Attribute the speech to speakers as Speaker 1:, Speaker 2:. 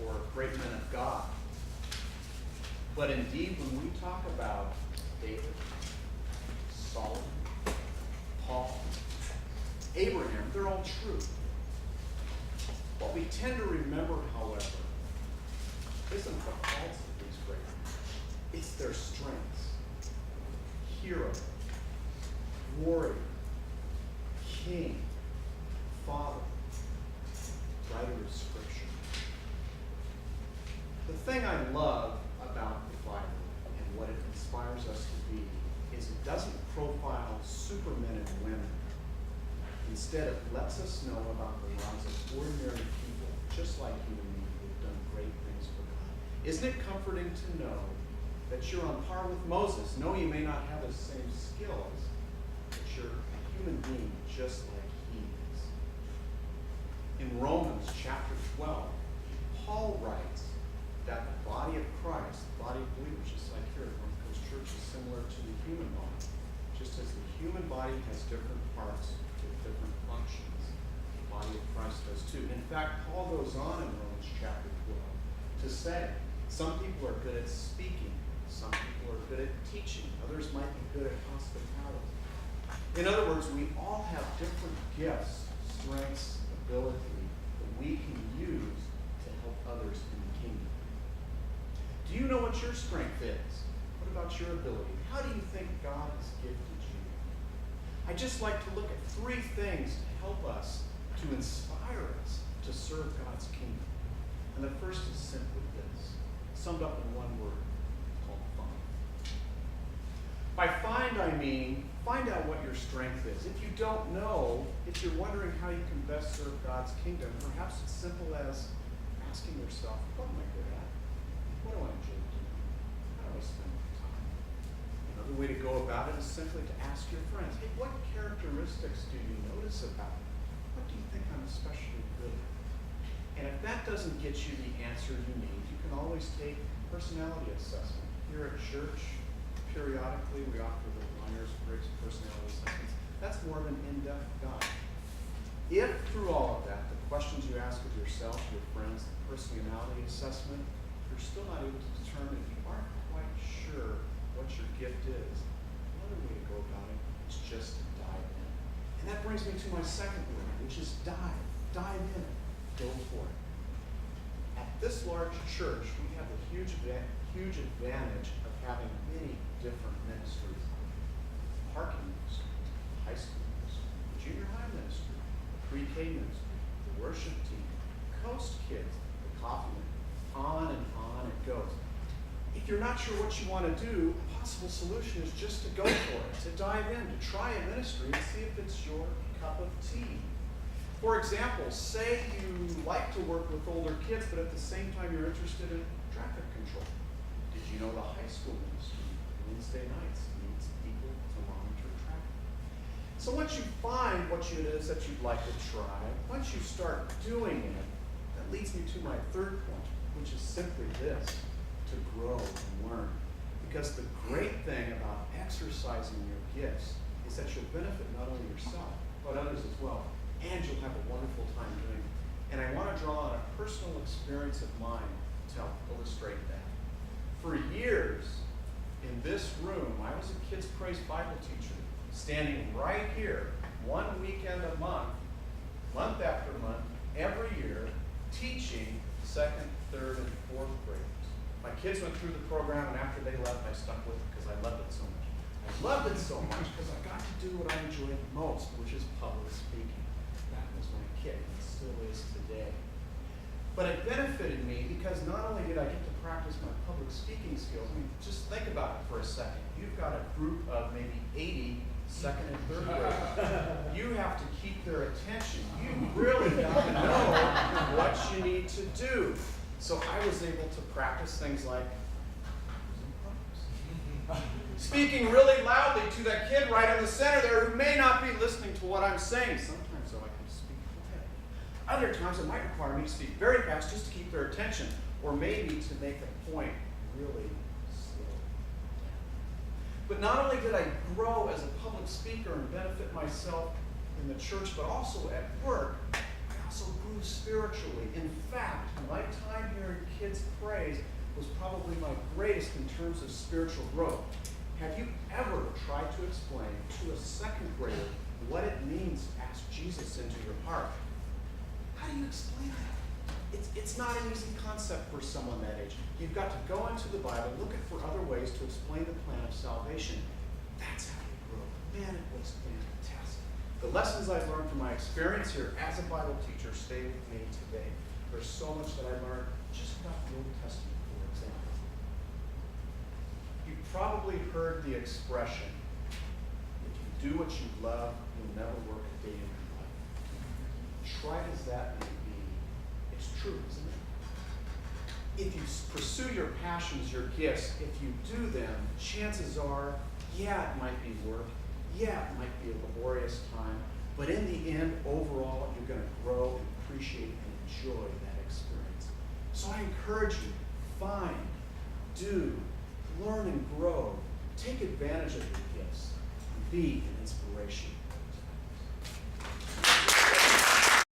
Speaker 1: or great men of God. But indeed, when we talk about David, Solomon, Paul, Abraham, they're all true. What we tend to remember, however, isn't the faults of these great men. It's their strengths. Hero, warrior, king, father, writer of Scripture. The thing I love about the Bible and what it inspires us to be is it doesn't profile supermen and women. Instead, it lets us know about the lives of ordinary people, just like you and me, who've done great things for God. Isn't it comforting to know that you're on par with Moses? No, you may not have the same skills, but you're a human being just like he is. In Romans chapter 12, Paul writes that the body of Christ, the body of believers, just like here at North Coast Church, is similar to the human body. Just as the human body has different parts with different functions, the body of Christ does too. In fact, Paul goes on in Romans chapter 12 to say some people are good at speaking, some people are good at teaching, others might be good at hospitality. In other words, we all have different gifts, strengths, ability that we can use to help others in the kingdom. Do you know what your strength is? What about your ability? How do you think God has gifted you? I'd just like to look at 3 things to help us, to inspire us to serve God's kingdom. And the first is simply this, summed up in one word, called find. By find, I mean, find out what your strength is. If you don't know, if you're wondering how you can best serve God's kingdom, perhaps it's simple as asking yourself, what am I good at? What do I enjoy doing? How do I spend my time? Another way to go about it is simply to ask your friends, hey, what characteristics do you notice about me? What do you think I'm especially good at? And if that doesn't get you the answer you need, you can always take personality assessment. Here at church, periodically we offer the Myers-Briggs personality assessments. That's more of an in-depth guide. If through all of that, the questions you ask of yourself, your friends, the personality assessment, you're still not able to determine, if you aren't quite sure what your gift is, another way to go about it is just to dive in. And that brings me to my second word, which is dive. Dive in. Go for it. At this large church, we have a huge advantage of having many different ministries. Parking ministry, high school ministry, junior high ministry, pre-K ministry, the worship team, Coast Kids, the coffee man, on it goes. If you're not sure what you want to do, a possible solution is just to go for it, to dive in, to try a ministry and see if it's your cup of tea. For example, say you like to work with older kids, but at the same time you're interested in traffic control. Did you know the high school ministry, Wednesday nights, needs people to monitor traffic? So once you find what it is that you'd like to try, once you start doing it, that leads me to my third point, which is simply this, to grow and learn. Because the great thing about exercising your gifts is that you'll benefit not only yourself, but others as well. And you'll have a wonderful time doing it. And I want to draw on a personal experience of mine to help illustrate that. For years, in this room, I was a Kids Praise Bible teacher, standing right here, one weekend a month after month, every year, teaching 2nd, 3rd, and 4th graders. My kids went through the program, and after they left, I stuck with it because I loved it so much. I loved it so much because I got to do what I enjoyed most, which is public speaking. That was my kick, and it still is today. But it benefited me because not only did I get to practice my public speaking skills, I mean, just think about it for a second. You've got a group of maybe 80 2nd and 3rd graders. You have to keep their attention. You really got to know what you need to do. So I was able to practice things like speaking really loudly to that kid right in the center there who may not be listening to what I'm saying. Sometimes, though, I can speak quietly. Other times, it might require me to speak very fast just to keep their attention, or maybe to make a point really slow. But not only did I grow as a public speaker and benefit myself in the church, but also at work, I also grew spiritually. In fact, my time here in Kids Praise was probably my greatest in terms of spiritual growth. Have you ever tried to explain to a second grader what it means to ask Jesus into your heart? How do you explain that? It's not an easy concept for someone that age. You've got to go into the Bible, look for other ways to explain the plan of salvation. That's how you grow. Man, it was fantastic. The lessons I've learned from my experience here as a Bible teacher stay with me today. There's so much that I learned just about the Old Testament, for example. You've probably heard the expression, if you do what you love, you'll never work a day in your life. Trite as that may be, it's true, isn't it? If you pursue your passions, your gifts, if you do them, chances are, yeah, it might be work. Yeah, it might be a laborious time. But in the end, overall, you're going to grow and appreciate and enjoy that experience. So I encourage you, find, do, learn and grow. Take advantage of your gifts. Be an inspiration.